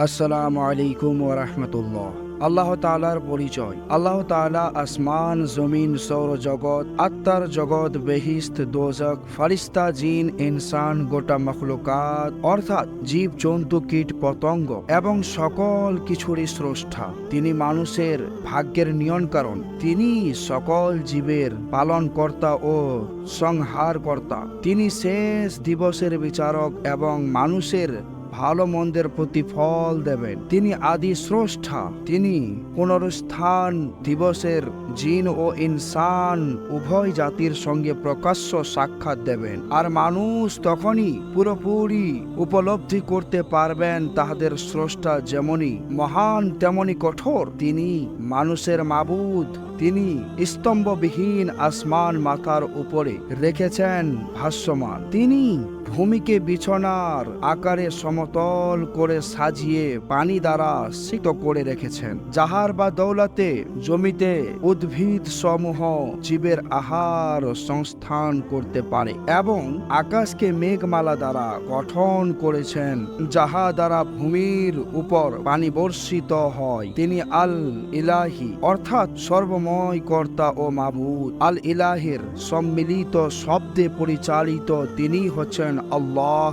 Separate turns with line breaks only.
আসসালামু আলাইকুম ওয়া রাহমাতুল্লাহ। আল্লাহ তাআলার পরিচয়। আল্লাহ তাআলা আসমান, জমিন, সৌরজগৎ, আত্মার জগৎ, বেহিস্ত, দোজখ, ফারিস্তা, জিন, ইনসান, গোটা মখলুকাত অর্থাৎ জীব, জন্তু, কীট, পতঙ্গ এবং সকল কিছুরই স্রষ্টা। তিনি মানুষের ভাগ্যের নিয়ন্ত্রণ। তিনি সকল জীবের পালনকর্তা ও সংহারকর্তা। তিনি শেষ দিবসের বিচারক এবং মানুষের ভালো মন্দের প্রতিফল দেবেন। তিনি আদি স্রষ্টা। তিনি পুনরুত্থান দিবসের জিন ও ইনসান উভয় জাতির সঙ্গে প্রকাশ্য সাক্ষাৎ দেবেন, আর মানুষ তখনই পুরোপুরি উপলব্ধি করতে পারবেন তাহাদের স্রষ্টা যেমনই মহান তেমনি কঠোর। তিনি মানুষের মাবুদ। তিনি স্তম্ভবিহীন আসমান মাথার উপরে রেখেছেন ভাসমান। তিনি ভূমিকে বিছানার আকারে সমতল করে সাজিয়ে পানি দ্বারা সিক্ত করে রেখেছেন, যাহার বা দৌলতে জমিতে উদ্ভিদ সমূহ জীবের আহার সংস্থান করতে পারে, এবং আকাশকে মেঘমালা দ্বারা গঠন করেছেন, যাহা দ্বারা ভূমির উপর পানি বর্ষিত হয়। তিনি আল ইলাহি অর্থাৎ সর্বময় কর্তা ও মাবুদ। আল ইলাহের সম্মিলিত শব্দে পরিচালিত তিনি হচ্ছেন আল্লাহ।